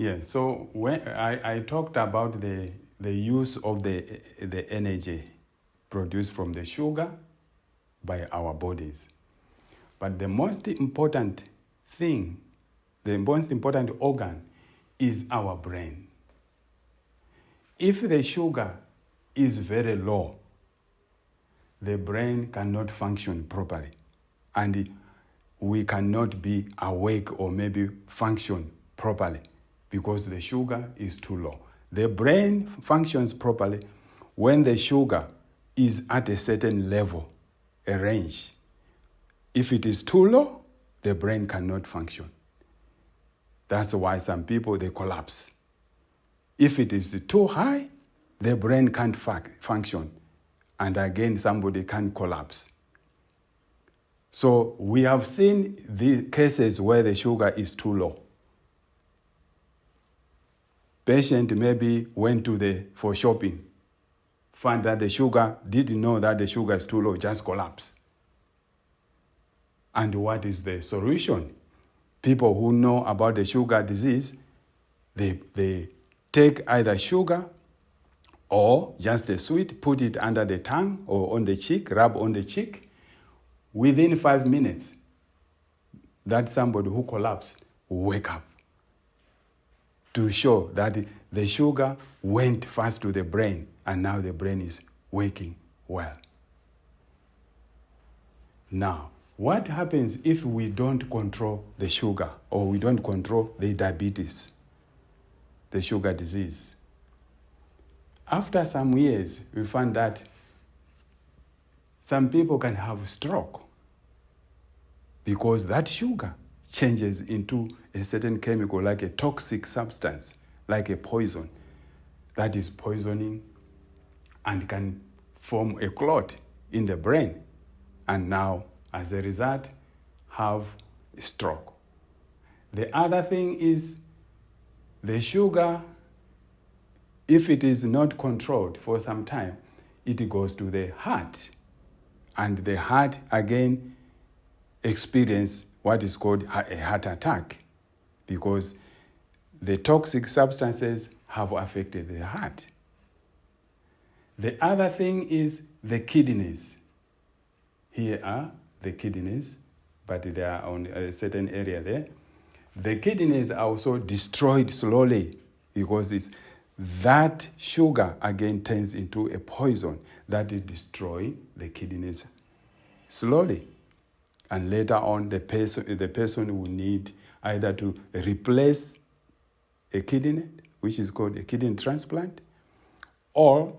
Yeah, so when I talked about the use of the energy produced from the sugar by our bodies. But the most important thing, the most important organ is our brain. If the sugar is very low, the brain cannot function properly, and we cannot be awake or maybe function properly because the sugar is too low. The brain functions properly when the sugar is at a certain level, a range. If it is too low, the brain cannot function. That's why some people, they collapse. If it is too high, the brain can't function. And again, somebody can collapse. So we have seen the cases where the sugar is too low. Patient maybe went for shopping, found that the sugar, didn't know that the sugar is too low, just collapse. And what is the solution? People who know about the sugar disease, they take either sugar or just a sweet, put it under the tongue or on the cheek, rub on the cheek. Within 5 minutes, that somebody who collapsed will wake up to show that the sugar went fast to the brain and now the brain is working well. Now, what happens if we don't control the sugar or we don't control the diabetes, the sugar disease? After some years, we found that some people can have stroke because that sugar changes into a certain chemical, like a toxic substance, like a poison that is poisoning and can form a clot in the brain, and now, as a result, have a stroke. The other thing is the sugar, if it is not controlled for some time, it goes to the heart. And the heart, again, experience what is called a heart attack because the toxic substances have affected the heart. The other thing is the kidneys. Here are the kidneys, but they are on a certain area there. The kidneys are also destroyed slowly because that sugar again turns into a poison that is destroying the kidneys slowly. And later on, the person will need either to replace a kidney, which is called a kidney transplant, or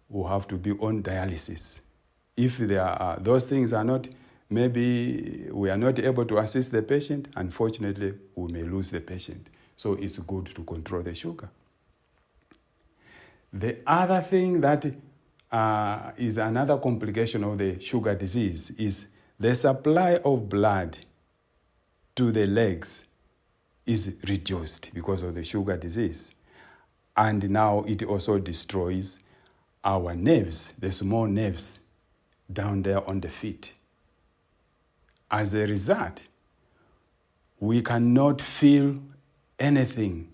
will have to be on dialysis. If those things are not, maybe we are not able to assist the patient, unfortunately, we may lose the patient. So it's good to control the sugar. The other thing that is another complication of the sugar disease is the supply of blood to the legs is reduced because of the sugar disease. And now it also destroys our nerves, the small nerves down there on the feet. As a result, we cannot feel anything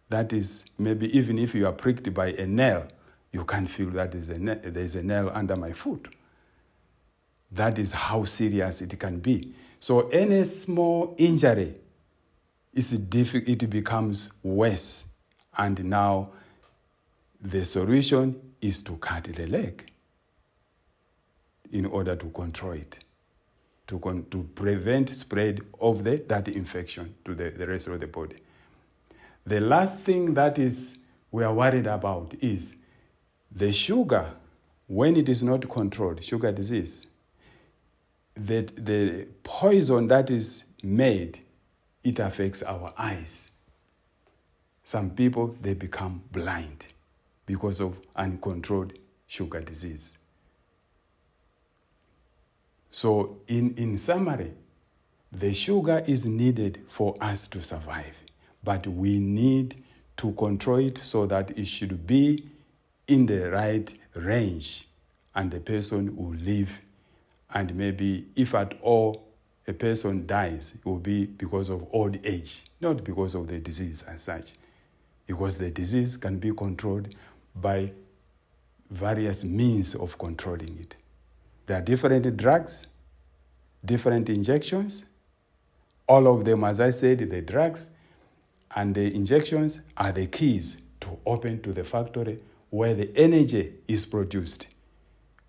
that is, maybe even if you are pricked by a nail, you can't feel that there's a nail under my foot. That is how serious it can be. So any small injury, it becomes worse. And now the solution is to cut the leg in order to control it, to prevent spread of that infection to the rest of the body. The last thing that we are worried about is the sugar, when it is not controlled, sugar disease. The poison that is made, it affects our eyes. Some people, they become blind because of uncontrolled sugar disease. So in summary, the sugar is needed for us to survive, but we need to control it so that it should be in the right range and the person will live. And maybe if at all a person dies, it will be because of old age, not because of the disease as such. because the disease can be controlled by various means of controlling it. There are different drugs, different injections. All of them, as I said, the drugs and the injections are the keys to open to the factory where the energy is produced.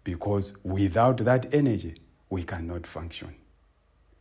Because without that energy, we cannot function.